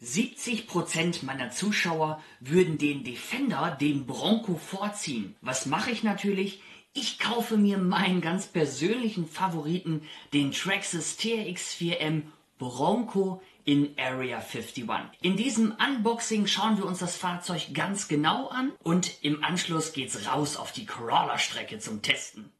70% meiner Zuschauer würden den Defender dem Bronco vorziehen. Was mache ich natürlich? Ich kaufe mir meinen ganz persönlichen Favoriten, den Traxxas TRX-4M Bronco in Area 51. In diesem Unboxing schauen wir uns das Fahrzeug ganz genau an und im Anschluss geht's raus auf die Crawler-Strecke zum Testen.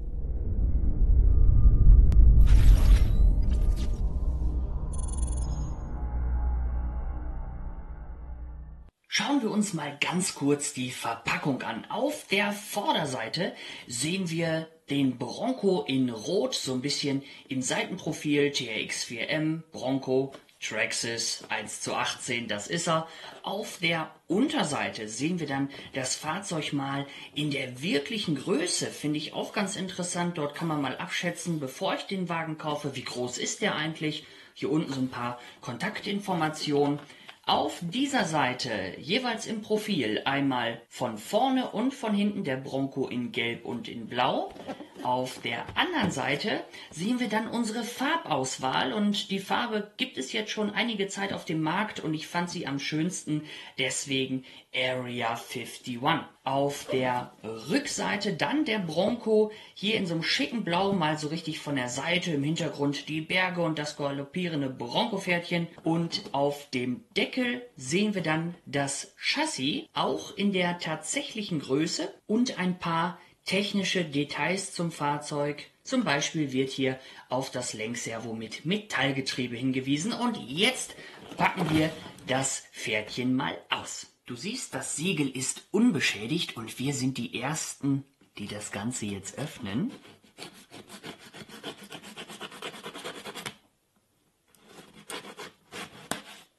Schauen wir uns mal ganz kurz die Verpackung an. Auf der Vorderseite sehen wir den Bronco in Rot, so ein bisschen im Seitenprofil, TRX-4M, Bronco, Traxxas 1:18, das ist er. Auf der Unterseite sehen wir dann das Fahrzeug mal in der wirklichen Größe, finde ich auch ganz interessant. Dort kann man mal abschätzen, bevor ich den Wagen kaufe, wie groß ist der eigentlich. Hier unten so ein paar Kontaktinformationen. Auf dieser Seite, jeweils im Profil, einmal von vorne und von hinten der Bronco in Gelb und in Blau. Auf der anderen Seite sehen wir dann unsere Farbauswahl und die Farbe gibt es jetzt schon einige Zeit auf dem Markt und ich fand sie am schönsten, deswegen Area 51. Auf der Rückseite dann der Bronco, hier in so einem schicken Blau, mal so richtig von der Seite, im Hintergrund die Berge und das galoppierende Bronco-Pferdchen. Und auf dem Deckel sehen wir dann das Chassis, auch in der tatsächlichen Größe und ein paar technische Details zum Fahrzeug. Zum Beispiel wird hier auf das Lenkservo mit Metallgetriebe hingewiesen. Und jetzt packen wir das Pferdchen mal aus. Du siehst, das Siegel ist unbeschädigt und wir sind die Ersten, die das Ganze jetzt öffnen.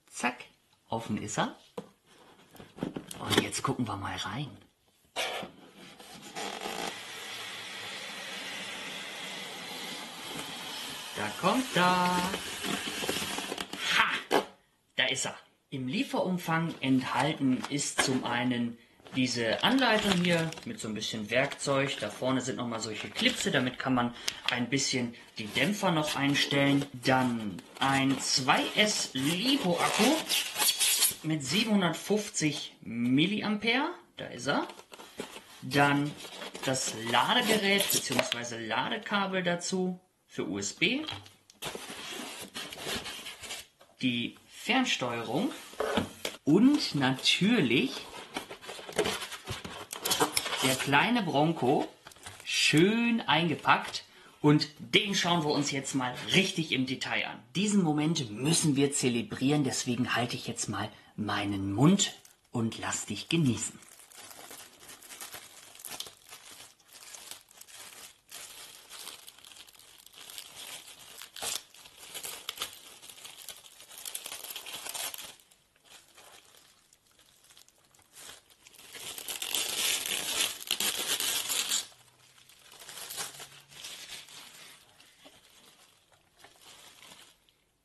Zack, offen ist er. Und jetzt gucken wir mal rein. Da kommt er. Ha! Da ist er. Im Lieferumfang enthalten ist zum einen diese Anleitung hier mit so ein bisschen Werkzeug. Da vorne sind nochmal solche Klipse, damit kann man ein bisschen die Dämpfer noch einstellen. Dann ein 2S LiPo-Akku mit 750 mA. Da ist er. Dann das Ladegerät bzw. Ladekabel dazu für USB. Die Fernsteuerung und natürlich der kleine Bronco, schön eingepackt, und den schauen wir uns jetzt mal richtig im Detail an. Diesen Moment müssen wir zelebrieren, deswegen halte ich jetzt mal meinen Mund und lass dich genießen.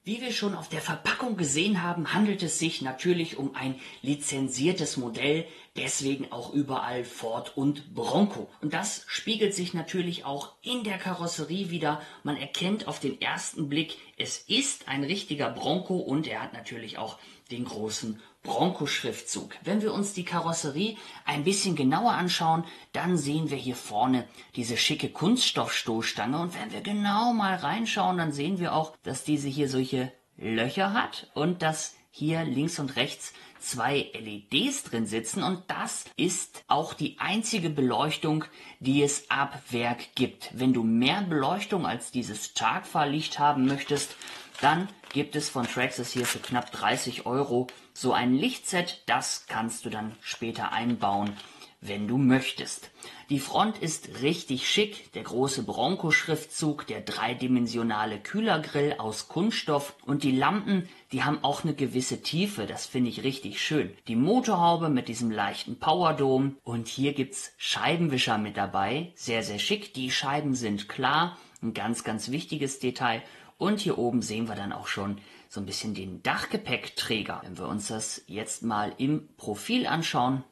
Wie wir schon auf der Verpackung gesehen haben, handelt es sich natürlich um ein lizenziertes Modell, deswegen auch überall Ford und Bronco. Und das spiegelt sich natürlich auch in der Karosserie wieder. Man erkennt auf den ersten Blick, es ist ein richtiger Bronco und er hat natürlich auch den großen Bronco-Schriftzug. Wenn wir uns die Karosserie ein bisschen genauer anschauen, dann sehen wir hier vorne diese schicke Kunststoffstoßstange und wenn wir genau mal reinschauen, dann sehen wir auch, dass diese hier solche Löcher hat und dass hier links und rechts zwei LEDs drin sitzen und das ist auch die einzige Beleuchtung, die es ab Werk gibt. Wenn du mehr Beleuchtung als dieses Tagfahrlicht haben möchtest, dann gibt es von Traxxas hier für knapp 30 € so ein Lichtset, das kannst du dann später einbauen, wenn du möchtest. Die Front ist richtig schick, der große Bronco-Schriftzug, der dreidimensionale Kühlergrill aus Kunststoff und die Lampen, die haben auch eine gewisse Tiefe, das finde ich richtig schön. Die Motorhaube mit diesem leichten Powerdome und hier gibt's Scheibenwischer mit dabei, sehr, sehr schick. Die Scheiben sind klar, ein ganz, ganz wichtiges Detail. Und hier oben sehen wir dann auch schon so ein bisschen den Dachgepäckträger. Wenn wir uns das jetzt mal im Profil anschauen,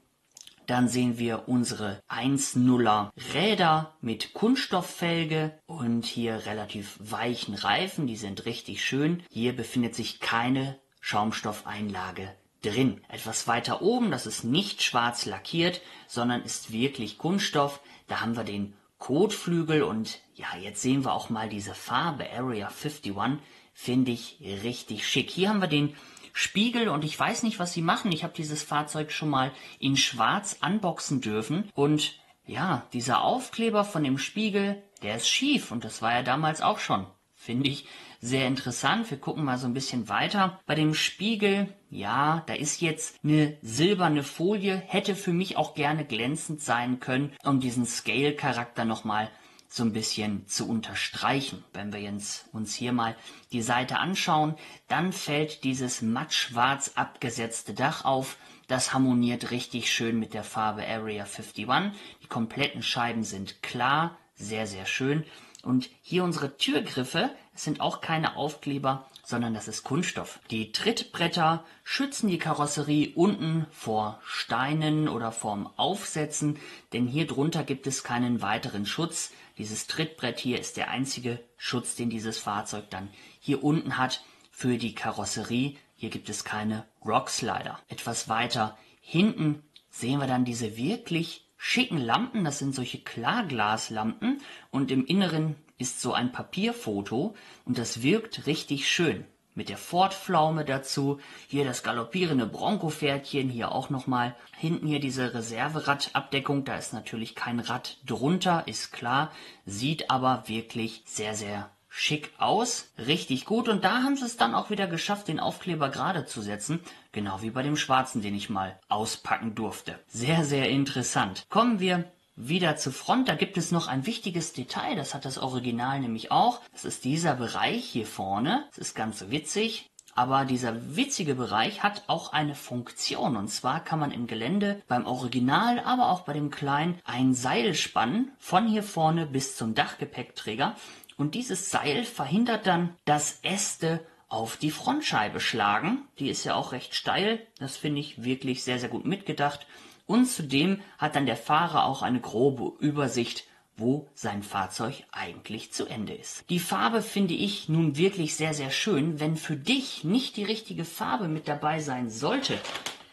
dann sehen wir unsere 1.0er Räder mit Kunststofffelge und hier relativ weichen Reifen, die sind richtig schön. Hier befindet sich keine Schaumstoffeinlage drin. Etwas weiter oben, das ist nicht schwarz lackiert, sondern ist wirklich Kunststoff. Da haben wir den Kotflügel und ja, jetzt sehen wir auch mal diese Farbe Area 51, finde ich richtig schick. Hier haben wir den Spiegel und ich weiß nicht, was sie machen. Ich habe dieses Fahrzeug schon mal in schwarz unboxen dürfen und ja, dieser Aufkleber von dem Spiegel, der ist schief und das war ja damals auch schon. Finde ich sehr interessant. Wir gucken mal so ein bisschen weiter. Bei dem Spiegel, ja, da ist jetzt eine silberne Folie, hätte für mich auch gerne glänzend sein können, um diesen Scale-Charakter nochmal so ein bisschen zu unterstreichen. Wenn wir jetzt uns hier mal die Seite anschauen, dann fällt dieses mattschwarz abgesetzte Dach auf. Das harmoniert richtig schön mit der Farbe Area 51. Die kompletten Scheiben sind klar, sehr, sehr schön. Und hier unsere Türgriffe, es sind auch keine Aufkleber, sondern das ist Kunststoff. Die Trittbretter schützen die Karosserie unten vor Steinen oder vorm Aufsetzen, denn hier drunter gibt es keinen weiteren Schutz. Dieses Trittbrett hier ist der einzige Schutz, den dieses Fahrzeug dann hier unten hat für die Karosserie. Hier gibt es keine Rockslider. Etwas weiter hinten sehen wir dann diese wirklich schicken Lampen. Das sind solche Klarglaslampen und im Inneren ist so ein Papierfoto und das wirkt richtig schön. Mit der Ford-Pflaume dazu, hier das galoppierende Bronco-Pferdchen, hier auch nochmal. Hinten hier diese Reserveradabdeckung, da ist natürlich kein Rad drunter, ist klar, sieht aber wirklich sehr, sehr schick aus, richtig gut. Und da haben sie es dann auch wieder geschafft, den Aufkleber gerade zu setzen, genau wie bei dem schwarzen, den ich mal auspacken durfte. Sehr, sehr interessant. Kommen wir wieder zur Front, da gibt es noch ein wichtiges Detail, das hat das Original nämlich auch. Das ist dieser Bereich hier vorne. Das ist ganz witzig, aber dieser witzige Bereich hat auch eine Funktion. Und zwar kann man im Gelände beim Original, aber auch bei dem kleinen, ein Seil spannen, von hier vorne bis zum Dachgepäckträger. Und dieses Seil verhindert dann, dass Äste auf die Frontscheibe schlagen. Die ist ja auch recht steil. Das finde ich wirklich sehr, sehr gut mitgedacht. Und zudem hat dann der Fahrer auch eine grobe Übersicht, wo sein Fahrzeug eigentlich zu Ende ist. Die Farbe finde ich nun wirklich sehr, sehr schön. Wenn für dich nicht die richtige Farbe mit dabei sein sollte,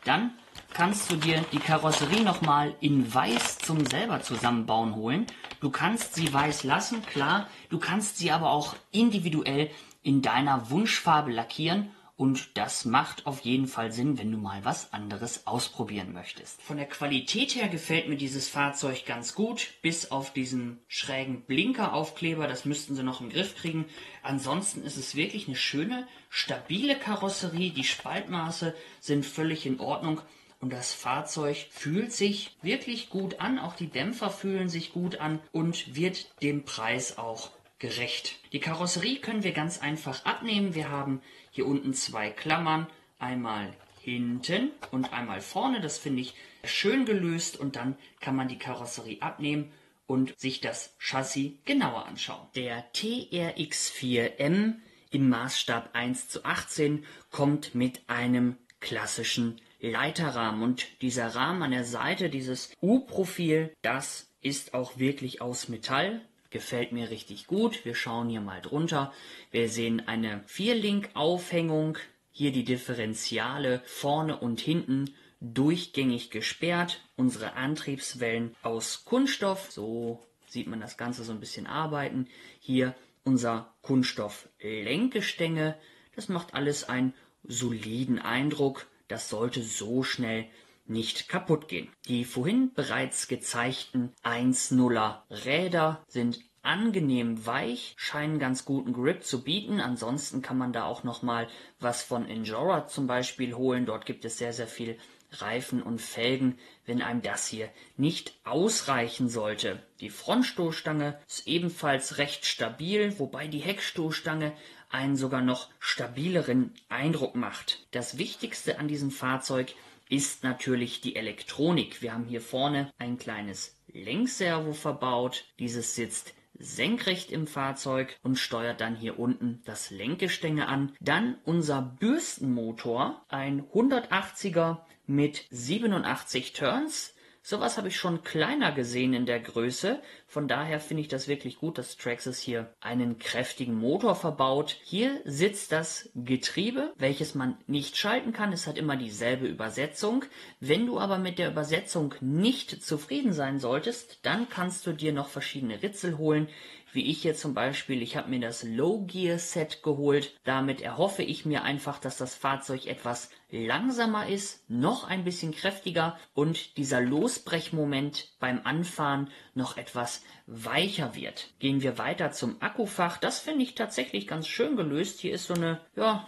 dann kannst du dir die Karosserie nochmal in Weiß zum selber zusammenbauen holen. Du kannst sie weiß lassen, klar. Du kannst sie aber auch individuell in deiner Wunschfarbe lackieren. Und das macht auf jeden Fall Sinn, wenn du mal was anderes ausprobieren möchtest. Von der Qualität her gefällt mir dieses Fahrzeug ganz gut, bis auf diesen schrägen Blinkeraufkleber, das müssten sie noch im Griff kriegen. Ansonsten ist es wirklich eine schöne, stabile Karosserie, die Spaltmaße sind völlig in Ordnung und das Fahrzeug fühlt sich wirklich gut an, auch die Dämpfer fühlen sich gut an und wird dem Preis auch gerecht. Die Karosserie können wir ganz einfach abnehmen. Wir haben hier unten zwei Klammern, einmal hinten und einmal vorne. Das finde ich schön gelöst und dann kann man die Karosserie abnehmen und sich das Chassis genauer anschauen. Der TRX4M im Maßstab 1:18 kommt mit einem klassischen Leiterrahmen und dieser Rahmen an der Seite, dieses U-Profil, das ist auch wirklich aus Metall. Gefällt mir richtig gut. Wir schauen hier mal drunter. Wir sehen eine Vierlink-Aufhängung. Hier die Differentiale vorne und hinten durchgängig gesperrt. Unsere Antriebswellen aus Kunststoff. So sieht man das Ganze so ein bisschen arbeiten. Hier unser Kunststoff-Lenkgestänge. Das macht alles einen soliden Eindruck. Das sollte so schnell nicht kaputt gehen. Die vorhin bereits gezeigten 1.0er Räder sind angenehm weich, scheinen ganz guten Grip zu bieten. Ansonsten kann man da auch nochmal was von Endura zum Beispiel holen. Dort gibt es sehr, sehr viel Reifen und Felgen, wenn einem das hier nicht ausreichen sollte. Die Frontstoßstange ist ebenfalls recht stabil, wobei die Heckstoßstange einen sogar noch stabileren Eindruck macht. Das Wichtigste an diesem Fahrzeug ist natürlich die Elektronik. Wir haben hier vorne ein kleines Lenkservo verbaut. Dieses sitzt senkrecht im Fahrzeug und steuert dann hier unten das Lenkgestänge an. Dann unser Bürstenmotor, ein 180er mit 87 Turns, Sowas habe ich schon kleiner gesehen in der Größe. Von daher finde ich das wirklich gut, dass Traxxas hier einen kräftigen Motor verbaut. Hier sitzt das Getriebe, welches man nicht schalten kann. Es hat immer dieselbe Übersetzung. Wenn du aber mit der Übersetzung nicht zufrieden sein solltest, dann kannst du dir noch verschiedene Ritzel holen. Wie ich hier zum Beispiel, ich habe mir das Low Gear Set geholt. Damit erhoffe ich mir einfach, dass das Fahrzeug etwas langsamer ist, noch ein bisschen kräftiger und dieser Losbrechmoment beim Anfahren noch etwas weicher wird. Gehen wir weiter zum Akkufach. Das finde ich tatsächlich ganz schön gelöst. Hier ist so eine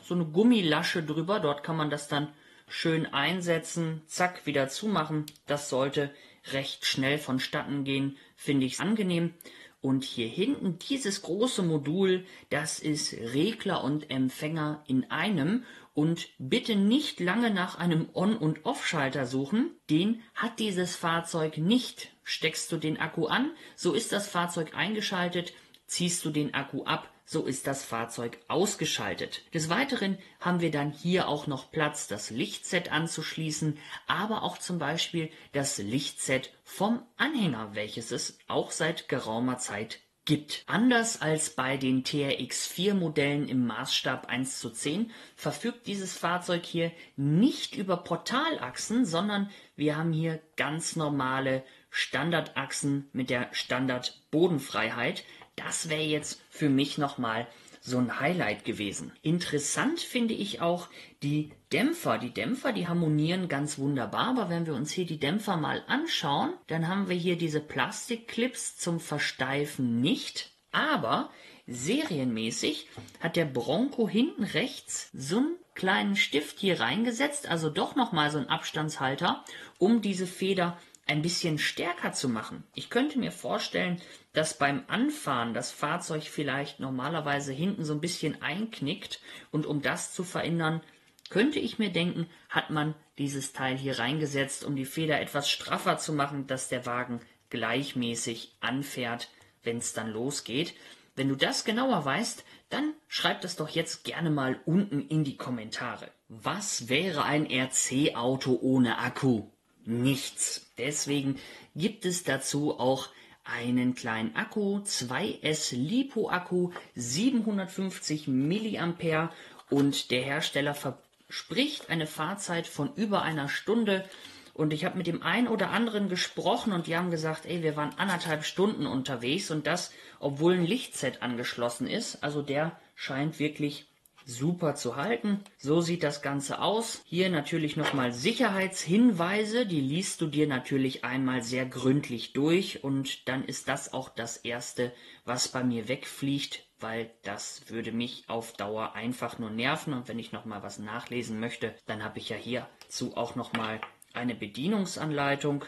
Gummilasche drüber. Dort kann man das dann schön einsetzen, zack, wieder zumachen. Das sollte recht schnell vonstatten gehen, finde ich angenehm. Und hier hinten dieses große Modul, das ist Regler und Empfänger in einem. Und bitte nicht lange nach einem On- und Off-Schalter suchen. Den hat dieses Fahrzeug nicht. Steckst du den Akku an, so ist das Fahrzeug eingeschaltet. Ziehst du den Akku ab, so ist das Fahrzeug ausgeschaltet. Des Weiteren haben wir dann hier auch noch Platz, das Lichtset anzuschließen, aber auch zum Beispiel das Lichtset vom Anhänger, welches es auch seit geraumer Zeit gibt. Anders als bei den TRX4-Modellen im Maßstab 1:10 verfügt dieses Fahrzeug hier nicht über Portalachsen, sondern wir haben hier ganz normale Standardachsen mit der Standardbodenfreiheit. Das wäre jetzt für mich nochmal so ein Highlight gewesen. Interessant finde ich auch die Dämpfer. Die Dämpfer, die harmonieren ganz wunderbar, aber wenn wir uns hier die Dämpfer mal anschauen, dann haben wir hier diese Plastikclips zum Versteifen nicht, aber serienmäßig hat der Bronco hinten rechts so einen kleinen Stift hier reingesetzt, also doch nochmal so einen Abstandshalter, um diese Feder ein bisschen stärker zu machen. Ich könnte mir vorstellen, dass beim Anfahren das Fahrzeug vielleicht normalerweise hinten so ein bisschen einknickt und um das zu verhindern, könnte ich mir denken, hat man dieses Teil hier reingesetzt, um die Feder etwas straffer zu machen, dass der Wagen gleichmäßig anfährt, wenn es dann losgeht. Wenn du das genauer weißt, dann schreib das doch jetzt gerne mal unten in die Kommentare. Was wäre ein RC-Auto ohne Akku? Nichts. Deswegen gibt es dazu auch einen kleinen Akku, 2S LiPo-Akku, 750 mAh und der Hersteller verspricht eine Fahrzeit von über einer Stunde. Und ich habe mit dem einen oder anderen gesprochen und die haben gesagt, ey, wir waren 1,5 Stunden unterwegs und das, obwohl ein Lichtset angeschlossen ist. Also der scheint wirklich super zu halten. So sieht das Ganze aus. Hier natürlich nochmal Sicherheitshinweise. Die liest du dir natürlich einmal sehr gründlich durch und dann ist das auch das Erste, was bei mir wegfliegt, weil das würde mich auf Dauer einfach nur nerven und wenn ich nochmal was nachlesen möchte, dann habe ich ja hierzu auch nochmal eine Bedienungsanleitung.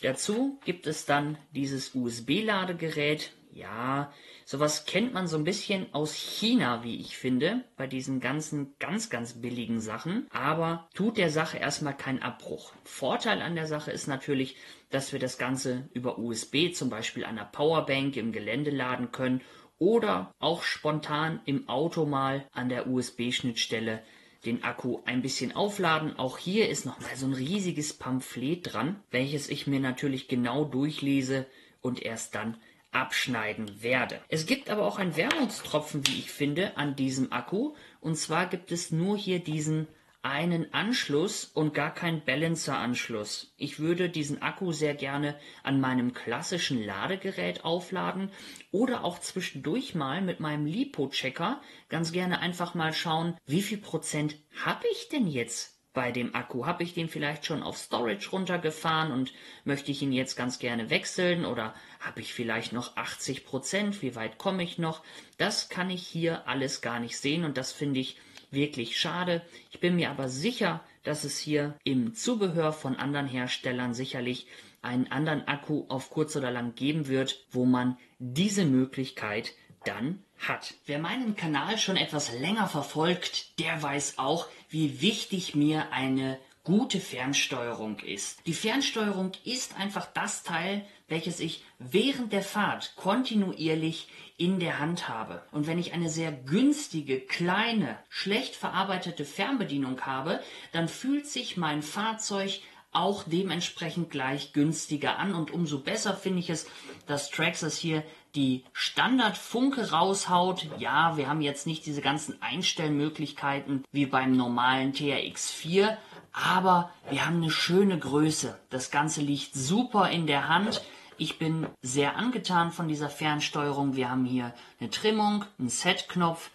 Dazu gibt es dann dieses USB-Ladegerät. Ja, sowas kennt man so ein bisschen aus China, wie ich finde, bei diesen ganzen ganz billigen Sachen, aber tut der Sache erstmal keinen Abbruch. Vorteil an der Sache ist natürlich, dass wir das Ganze über USB zum Beispiel an der Powerbank im Gelände laden können oder auch spontan im Auto mal an der USB-Schnittstelle den Akku ein bisschen aufladen. Auch hier ist nochmal so ein riesiges Pamphlet dran, welches ich mir natürlich genau durchlese und erst dann abschneiden werde. Es gibt aber auch einen Wermutstropfen, wie ich finde, an diesem Akku. Und zwar gibt es nur hier diesen einen Anschluss und gar keinen Balancer-Anschluss. Ich würde diesen Akku sehr gerne an meinem klassischen Ladegerät aufladen oder auch zwischendurch mal mit meinem LiPo-Checker ganz gerne einfach mal schauen, wie viel Prozent habe ich denn jetzt bei dem Akku? Habe ich den vielleicht schon auf Storage runtergefahren und möchte ich ihn jetzt ganz gerne wechseln oder habe ich vielleicht noch 80%? Wie weit komme ich noch? Das kann ich hier alles gar nicht sehen und das finde ich wirklich schade. Ich bin mir aber sicher, dass es hier im Zubehör von anderen Herstellern sicherlich einen anderen Akku auf kurz oder lang geben wird, wo man diese Möglichkeit dann hat. Wer meinen Kanal schon etwas länger verfolgt, der weiß auch, wie wichtig mir eine gute Fernsteuerung ist. Die Fernsteuerung ist einfach das Teil, welches ich während der Fahrt kontinuierlich in der Hand habe. Und wenn ich eine sehr günstige, kleine, schlecht verarbeitete Fernbedienung habe, dann fühlt sich mein Fahrzeug auch dementsprechend gleich günstiger an. Und umso besser finde ich es, dass Traxxas hier die Standardfunke raushaut. Ja, wir haben jetzt nicht diese ganzen Einstellmöglichkeiten wie beim normalen TRX4, aber wir haben eine schöne Größe. Das Ganze liegt super in der Hand. Ich bin sehr angetan von dieser Fernsteuerung. Wir haben hier eine Trimmung, einen Set-Knopf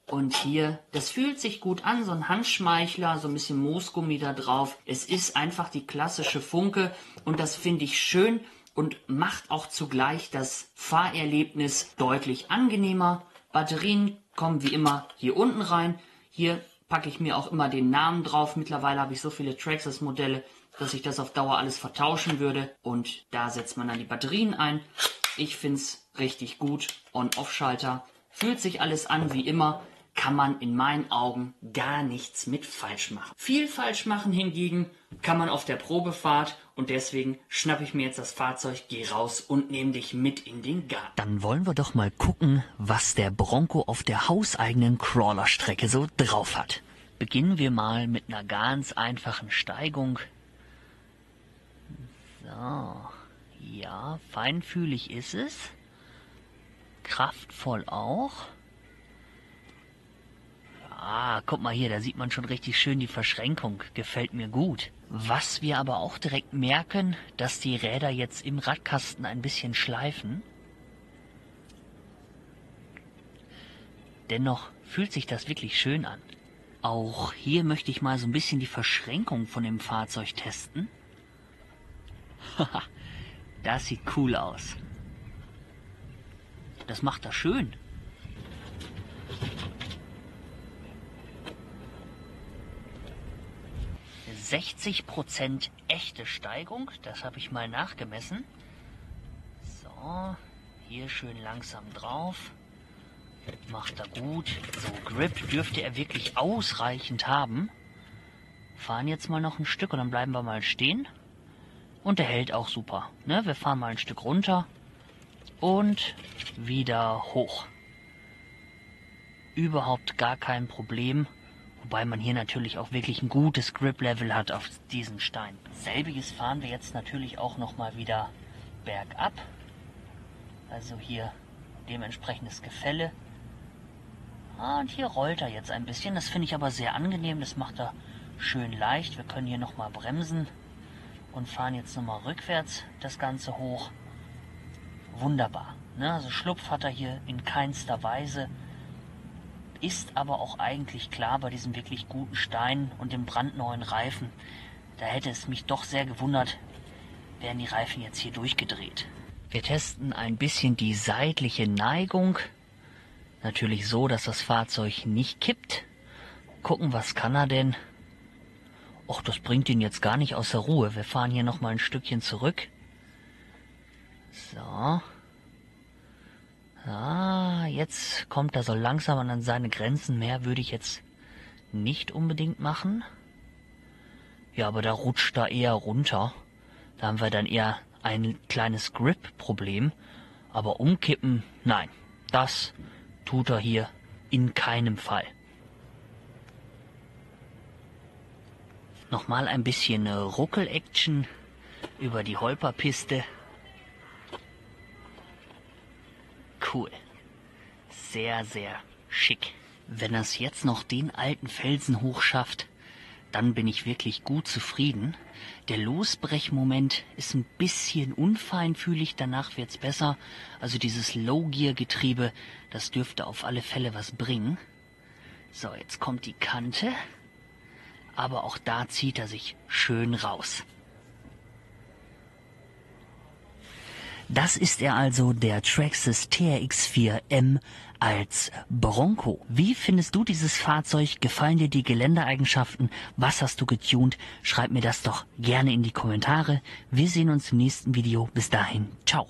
und hier, das fühlt sich gut an, so ein Handschmeichler, so ein bisschen Moosgummi da drauf. Es ist einfach die klassische Funke und das finde ich schön und macht auch zugleich das Fahrerlebnis deutlich angenehmer. Batterien kommen wie immer hier unten rein. Hier packe ich mir auch immer den Namen drauf. Mittlerweile habe ich so viele Traxxas-Modelle, dass ich das auf Dauer alles vertauschen würde. Und da setzt man dann die Batterien ein. Ich finde es richtig gut. On-Off-Schalter. Fühlt sich alles an wie immer. Kann man in meinen Augen gar nichts mit falsch machen. Viel falsch machen hingegen kann man auf der Probefahrt. Und deswegen schnappe ich mir jetzt das Fahrzeug, geh raus und nehme dich mit in den Garten. Dann wollen wir doch mal gucken, was der Bronco auf der hauseigenen Crawlerstrecke so drauf hat. Beginnen wir mal mit einer ganz einfachen Steigung. So, ja, feinfühlig ist es. Kraftvoll auch. Ah, guck mal hier, da sieht man schon richtig schön die Verschränkung. Gefällt mir gut. Was wir aber auch direkt merken, dass die Räder jetzt im Radkasten ein bisschen schleifen. Dennoch fühlt sich das wirklich schön an. Auch hier möchte ich mal so ein bisschen die Verschränkung von dem Fahrzeug testen. Haha, das sieht cool aus. Das macht er schön. %60 echte Steigung, das habe ich mal nachgemessen. So, hier schön langsam drauf. Macht er gut. So, Grip dürfte er wirklich ausreichend haben. Fahren jetzt mal noch ein Stück und dann bleiben wir mal stehen. Und er hält auch super. Ne? Wir fahren mal ein Stück runter und wieder hoch. Überhaupt gar kein Problem. Wobei man hier natürlich auch wirklich ein gutes Grip-Level hat auf diesen Stein. Selbiges fahren wir jetzt natürlich auch nochmal wieder bergab. Also hier dementsprechendes Gefälle. Und hier rollt er jetzt ein bisschen. Das finde ich aber sehr angenehm. Das macht er schön leicht. Wir können hier nochmal bremsen und fahren jetzt nochmal rückwärts das Ganze hoch. Wunderbar. Ne? Also Schlupf hat er hier in keinster Weise. Ist aber auch eigentlich klar bei diesem wirklich guten Stein und dem brandneuen Reifen. Da hätte es mich doch sehr gewundert, wären die Reifen jetzt hier durchgedreht. Wir testen ein bisschen die seitliche Neigung. Natürlich so, dass das Fahrzeug nicht kippt. Gucken, was kann er denn? Och, das bringt ihn jetzt gar nicht aus der Ruhe. Wir fahren hier nochmal ein Stückchen zurück. So. Ah, jetzt kommt er so langsam an seine Grenzen. Mehr würde ich jetzt nicht unbedingt machen. Ja, aber da rutscht er eher runter. Da haben wir dann eher ein kleines Grip-Problem. Aber umkippen, nein, das tut er hier in keinem Fall. Nochmal ein bisschen Ruckel-Action über die Holperpiste. Cool. Sehr, sehr schick. Wenn er es jetzt noch den alten Felsen hochschafft, dann bin ich wirklich gut zufrieden. Der Losbrechmoment ist ein bisschen unfeinfühlig, danach wird's besser. Also dieses Low-Gear-Getriebe, das dürfte auf alle Fälle was bringen. So, jetzt kommt die Kante. Aber auch da zieht er sich schön raus. Das ist er also, der Traxxas TRX4M als Bronco. Wie findest du dieses Fahrzeug? Gefallen dir die Geländeeigenschaften? Was hast du getunt? Schreib mir das doch gerne in die Kommentare. Wir sehen uns im nächsten Video. Bis dahin, ciao.